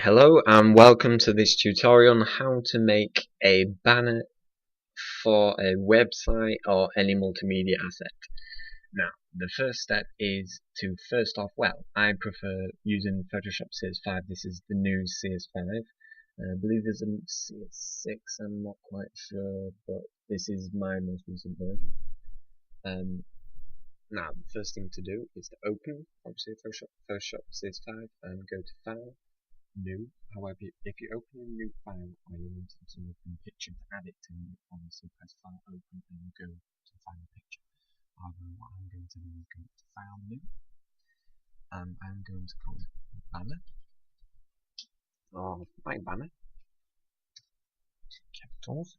Hello and welcome to this tutorial on how to make a banner for a website or any multimedia asset. Now, the first step is to I prefer using Photoshop CS5. This is the new CS5. I believe there's a CS6, I'm not quite sure, but this is my most recent version. Now, the first thing to do is to open, obviously, Photoshop CS5 and go to File, New. However, if you open a new file or you want to open a picture to add it to, you obviously press File, Open, and go to find a picture. However, what I'm going to do is go to File, New, and I'm going to call it Banner, or My Banner, capitals.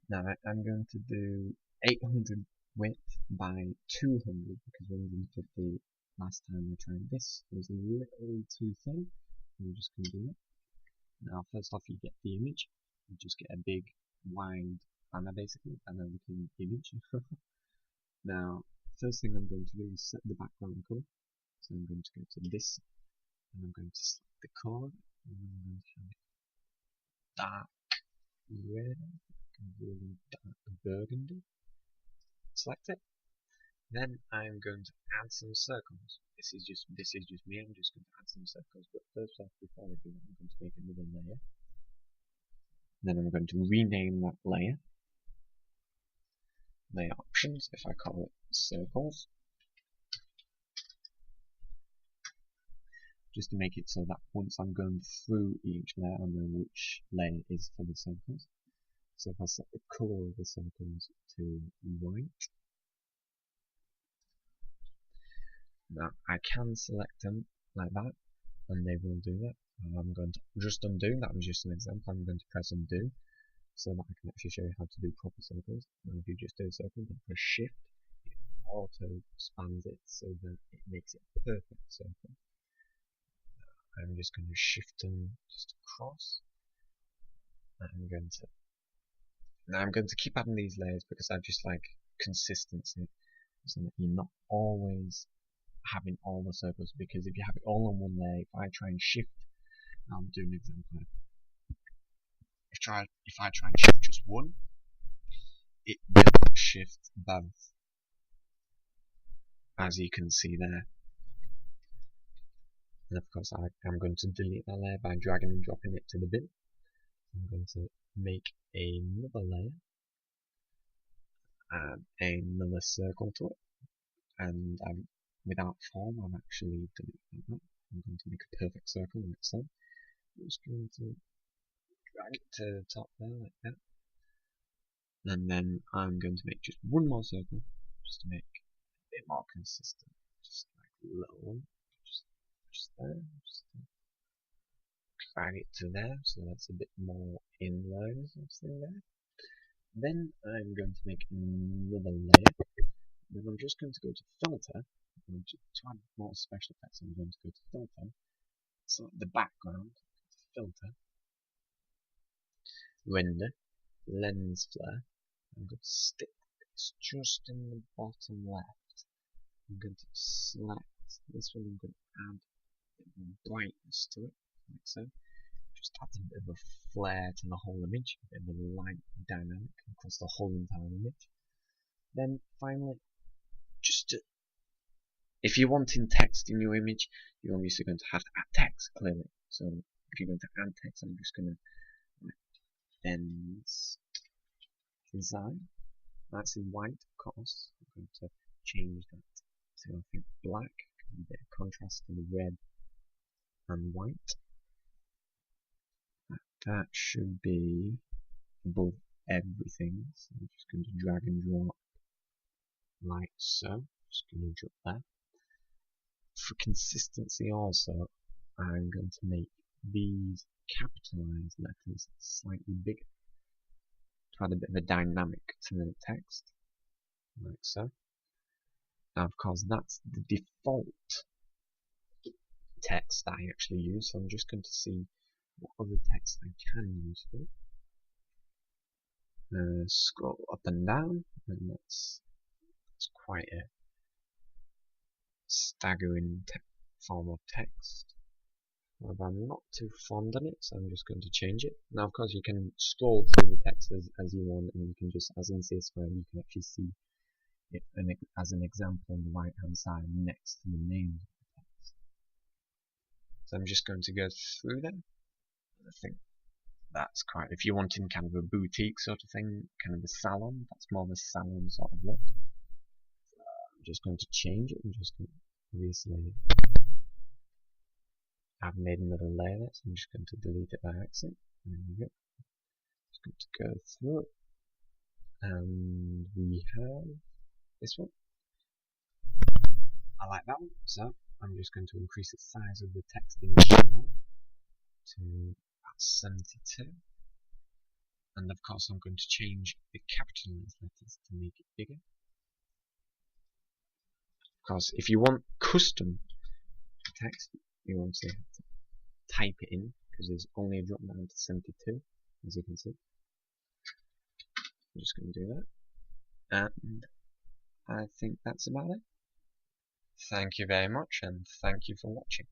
Now I'm going to do 800 width by 200 because 150 last time I tried this was a little too thin. I'm just going to do it. Now first off you get the image. You just get a big wide banner basically, banner looking image. Now first thing I'm going to do is set the background color. So I'm going to go to this and I'm going to select the color and I'm going to have it dark red, really dark burgundy. Select it. Then I'm going to add some circles. This is just me. I'm just going to add some circles. But first off, before I do that, I'm going to make another layer. Then I'm going to rename that layer. Layer options. If I call it circles, just to make it so that once I'm going through each layer, I know which layer is for the circles. So if I set the color of the circles to white. Now I can select them like that and they will do that. I'm going to just undo, that was just an example. I'm going to press undo so that I can actually show you how to do proper circles. And if you just do a circle, then press shift, it auto spans it so that it makes it a perfect circle. I'm just going to shift them just across. Now I'm going to keep adding these layers because I just like consistency, so that you're not always having all the circles, because if you have it all on one layer, if I try and shift, I'll do an example. If I try and shift just one, it will shift both, as you can see there. And of course I'm going to delete that layer by dragging and dropping it to the bin. I'm going to make another layer, add another circle to it, and without form I've actually deleted that. I'm going to make a perfect circle like so. I'm just going to drag it to the top there like that. And then I'm going to make just one more circle, just to make it a bit more consistent. Just like a little one. Just there. Just drag it to there, so that's a bit more in line or something there. Then I'm going to make another layer. Then I'm just going to go to filter. And to add more special effects, I'm going to go to filter, select the background, filter, render, lens flare. I'm going to stick this just in the bottom left. I'm going to select this one. I'm going to add a bit more brightness to it, like so. Just adds a bit of a flare to the whole image, a bit of a light dynamic across the whole entire image. Then finally, if you're wanting text in your image, you're obviously going to have to add text clearly. So if you're going to add text, I'm just going to Ben's design. That's in white, of course. I'm going to change that to, I think, black, a bit of contrast to the red and white. That should be above everything. So I'm just going to drag and drop like so. Just going to drop that. For consistency also, I'm going to make these capitalized letters slightly bigger to add a bit of a dynamic to the text, like so. Now of course that's the default text that I actually use, so I'm just going to see what other text I can use for it. Scroll up and down, and that's quite a staggering form of text. However, I'm not too fond of it, so I'm just going to change it. Now, of course, you can scroll through the text as you want, and you can just, as in CSS, you can actually see it as an example on the right hand side next to the name of the text. So I'm just going to go through them. I think that's quite, if you're wanting kind of a boutique sort of thing, kind of a salon, that's more of a salon sort of look. I'm just going to change it. I'm just going to, obviously, I've made another layer there, so I'm just going to delete it by accident. There we go. Just going to go through it, and we have this one. I like that one, so I'm just going to increase the size of the text in general to about 72. And of course I'm going to change the capitalized letters to make it bigger. Of course, if you want custom text, you want to type it in, because there's only a drop down to 72, as you can see. I'm just going to do that. And I think that's about it. Thank you very much, and thank you for watching.